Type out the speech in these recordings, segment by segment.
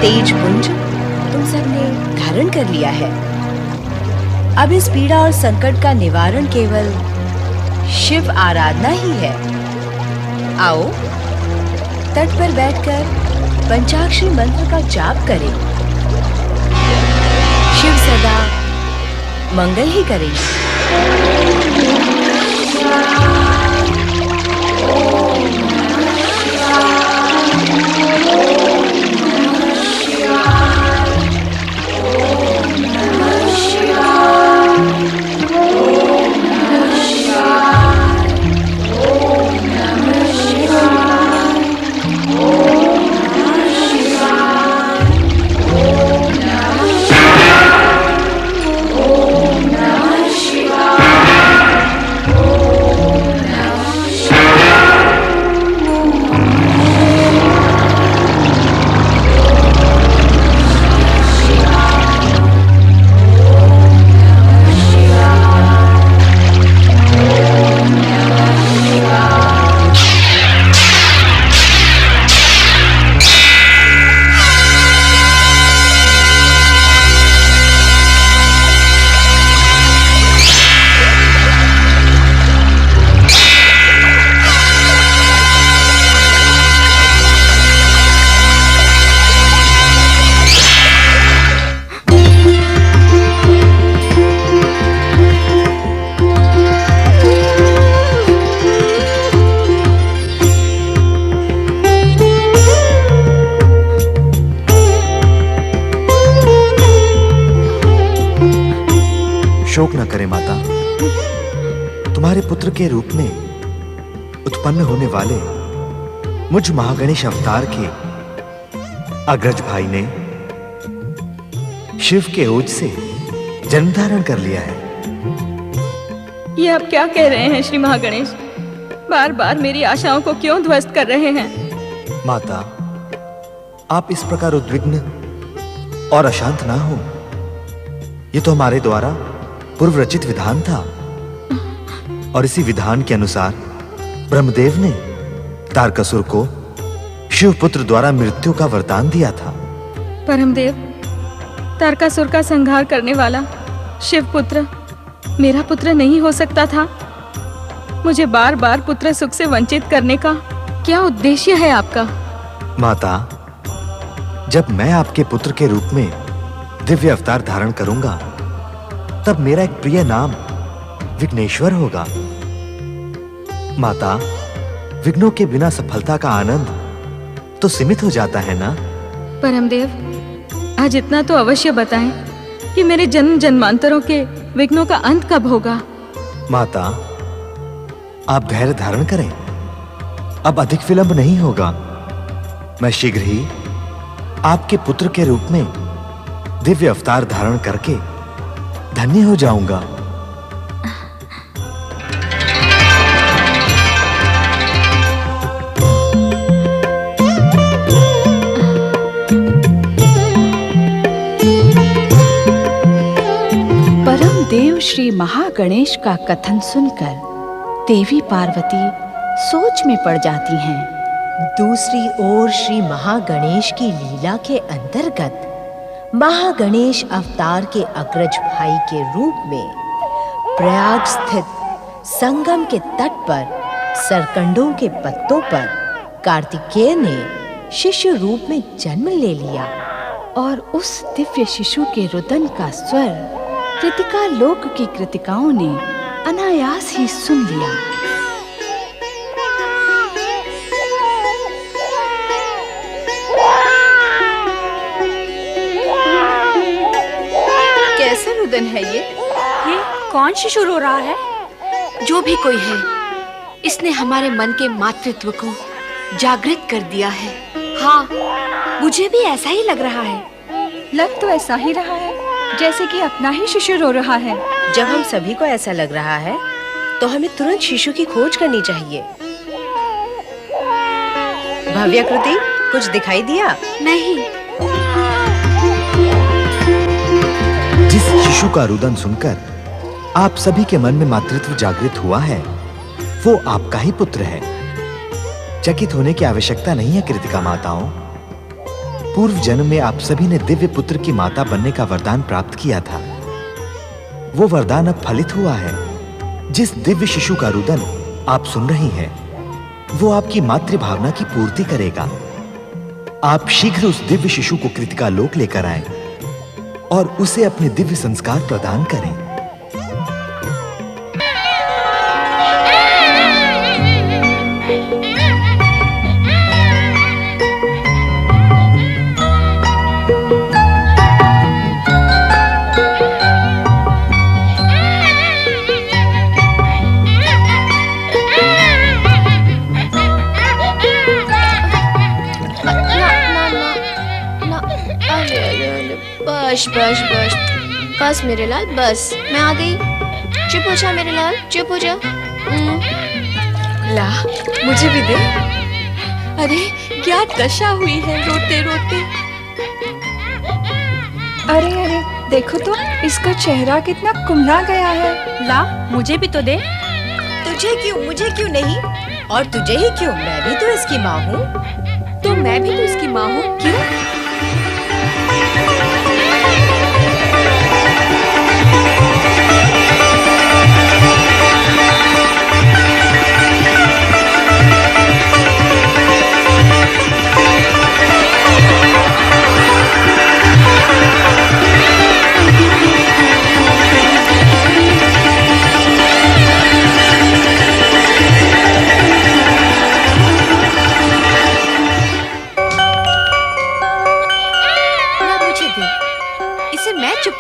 तेज पुंज तुम सबने धारण कर लिया है। अब इस पीड़ा और संकट का निवारण केवल शिव आराधना ही है। आओ तट पर बैठकर पंचाक्षरी मंत्र का जाप करें। शिव सदा मंगल ही करेंगे। शोक न करें माता, तुम्हारे पुत्र के रूप में उत्पन्न होने वाले मुझ महागणेश अवतार के अग्रज भाई ने शिव के ओज से जन्म धारण कर लिया है। ये आप क्या कह रहे हैं श्री महागणेश? बार बार मेरी आशाओं को क्यों ध्वस्त कर रहे हैं? माता, आप इस प्रकार उद्विग्न और अशांत ना हो। ये तो हमारे द्वारा पूर्व रचित विधान था और इसी विधान के अनुसार ब्रह्मदेव ने तारकासुर को शिवपुत्र द्वारा मृत्यु का वरदान दिया था। परमदेव, तारकासुर का संहार करने वाला शिवपुत्र मेरा पुत्र नहीं हो सकता था? मुझे बार बार पुत्र सुख से वंचित करने का क्या उद्देश्य है आपका? माता, जब मैं आपके पुत्र के रूप में दिव्य अवतार धारण करूंगा तब मेरा एक प्रिय नाम विघ्नेश्वर होगा। माता, विघ्नों के बिना सफलता का आनंद तो सीमित हो जाता है ना? परमदेव, आज इतना तो अवश्य बताएं कि मेरे जन्म जन्मांतरों के विघ्नों का अंत कब होगा? माता, आप धैर्य धारण करें, अब अधिक विलंब नहीं होगा। मैं शीघ्र ही आपके पुत्र के रूप में दिव्य अवतार धारण करके धन्य हो जाऊंगा। परम देव श्री महागणेश का कथन सुनकर देवी पार्वती सोच में पड़ जाती हैं। दूसरी ओर श्री महागणेश की लीला के अंतर्गत महागणेश अवतार के अग्रज भाई के रूप में प्रयाग स्थित संगम के तट पर सरकंडों के पत्तों पर कार्तिकेय ने शिशु रूप में जन्म ले लिया और उस दिव्य शिशु के रुदन का स्वर कृतिका लोक की कृतिकाओं ने अनायास ही सुन लिया। कैसा रुदन है ये कौन शिशु रो रहा है? जो भी कोई है, इसने हमारे मन के मातृत्व को जागृत कर दिया है। हाँ, मुझे भी ऐसा ही लग रहा है। लग तो ऐसा ही रहा है जैसे कि अपना ही शिशु रो रहा है। जब हम सभी को ऐसा लग रहा है तो हमें तुरंत शिशु की खोज करनी चाहिए। भव्याकृति, कुछ दिखाई दिया? नहीं। जिस शिशु का रुदन सुनकर आप सभी के मन में मातृत्व जागृत हुआ है, वो आपका ही पुत्र है। चकित होने की आवश्यकता नहीं है कृतिका माताओं। पूर्व जन्म में आप सभी ने दिव्य पुत्र की माता बनने का वरदान प्राप्त किया था। वो वरदान अब फलित हुआ है। जिस दिव्य शिशु का रुदन आप सुन रही हैं, वो आपकी मातृ भावना की पूर्ति करेगा। आप शीघ्र उस दिव्य शिशु को कृतिका लोक लेकर आएं और उसे अपने दिव्य संस्कार प्रदान करें। बस बस बस बस मेरे लाल, बस मैं आ गई। चुप हो जा मेरे लाल, चुप हो जा। ला, मुझे भी दे। अरे क्या दशा हुई है रोते रोते। अरे अरे देखो तो, इसका चेहरा कितना कुम्हला गया है। ला, मुझे भी तो दे। तुझे क्यों, मुझे क्यों नहीं? और तुझे ही क्यों? मैं भी तो इसकी माँ हूँ। तो मैं भी तो इसकी माँ हूँ। क्यों?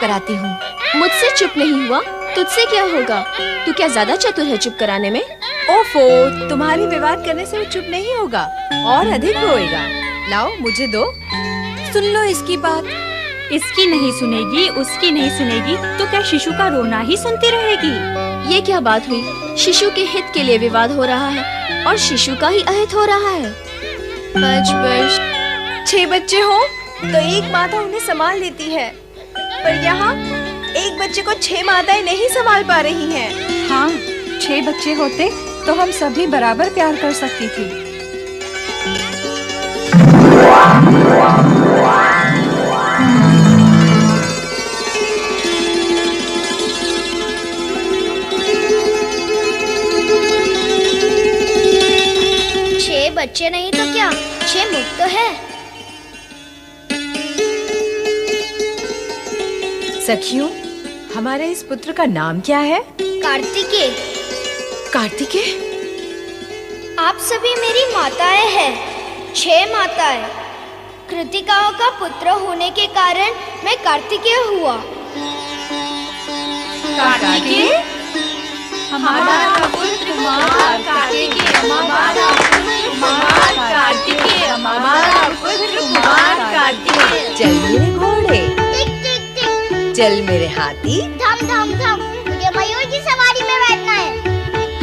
कराती हूँ। मुझसे चुप नहीं हुआ, तुझसे क्या होगा? तू क्या ज्यादा चतुर है चुप कराने में? ओफो, तुम्हारी विवाद करने से वो चुप नहीं होगा, और अधिक रोएगा। लाओ, मुझे दो। सुन लो इसकी बात। इसकी नहीं सुनेगी, उसकी नहीं सुनेगी, तो क्या शिशु का रोना ही सुनती रहेगी? ये क्या बात हुई? शिशु के हित के लिए विवाद हो रहा है और शिशु का ही अहित हो रहा है। बच बच। 6 बच्चे हो तो एक माता उन्हें संभाल लेती है, पर यहाँ एक बच्चे को 6 माताएं नहीं संभाल पा रही हैं। हाँ, 6 बच्चे होते तो हम सभी बराबर प्यार कर सकती थी। बच्चे नहीं तो क्या, 6 मुख तो है। सखियों, हमारे इस पुत्र का नाम क्या है? कार्तिकेय। कार्तिकेय? आप सभी मेरी माताएं हैं, 6 माताएं। कृतिकाओं का पुत्र होने के कारण मैं कार्तिकेय हुआ। कार्तिकेय? हमारा पुत्र कुमार कार्तिकेय, हमारा पुत्र कुमार कार्तिकेय, हमारा पुत्र कुमार कार्तिकेय। चल मेरे घोड़े, चल मेरे हाथी। धम धम धम, मुझे मयूर की सवारी में बैठना है।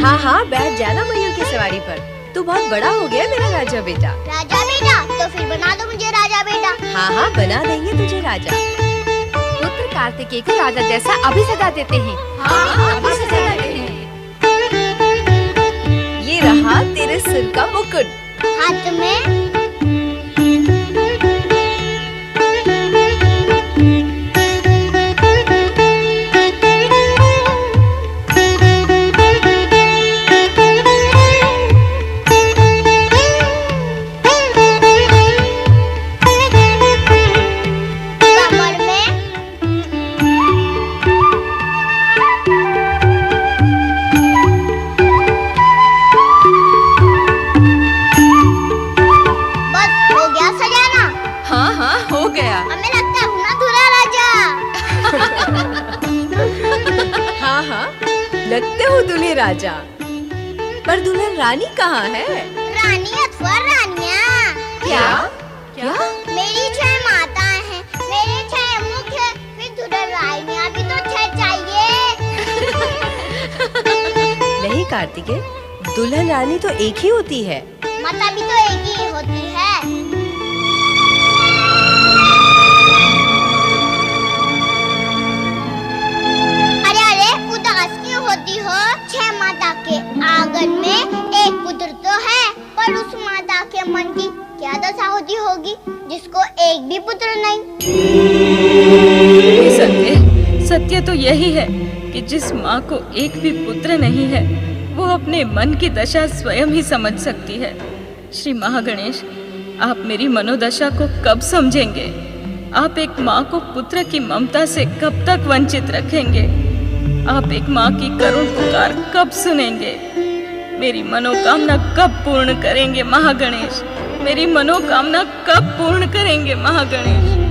हाँ हाँ, बैठ जाना मयूर की सवारी पर। तू बहुत बड़ा हो गया मेरा राजा बेटा। राजा बेटा? तो फिर बना दो मुझे राजा बेटा। हाँ हाँ, बना देंगे तुझे राजा। पुत्र कार्तिकेय को राजा जैसा अभी सजा देते हैं। हाँ, अभी सजा देते हैं। ये रहा तेरे सिर का मुकुट। हाथ में राजा, पर दुल्हन रानी कहाँ है? रानी अथवा रानियाँ। क्या? क्या? मेरी 6 माताएं हैं, मेरे 6 मुख हैं, फिर दुल्हन रानियाँ भी तो 6 चाहिए। नहीं कार्तिकेय, दुल्हन रानी तो एक ही होती है। माता भी तो एक ही होती है। आंगन में एक पुत्र तो है, पर उस माता के मन की क्या दशा होती होगी जिसको एक भी पुत्र नहीं। निसंदेह सत्य तो यही है कि जिस माँ को एक भी पुत्र नहीं है वो अपने मन की दशा स्वयं ही समझ सकती है। श्री महागणेश, आप मेरी मनोदशा को कब समझेंगे? आप एक माँ को पुत्र की ममता से कब तक वंचित रखेंगे? आप एक माँ की करुण पुकार कब सुनेंगे? मेरी मनोकामना कब पूर्ण करेंगे महागणेश? मेरी मनोकामना कब पूर्ण करेंगे महागणेश?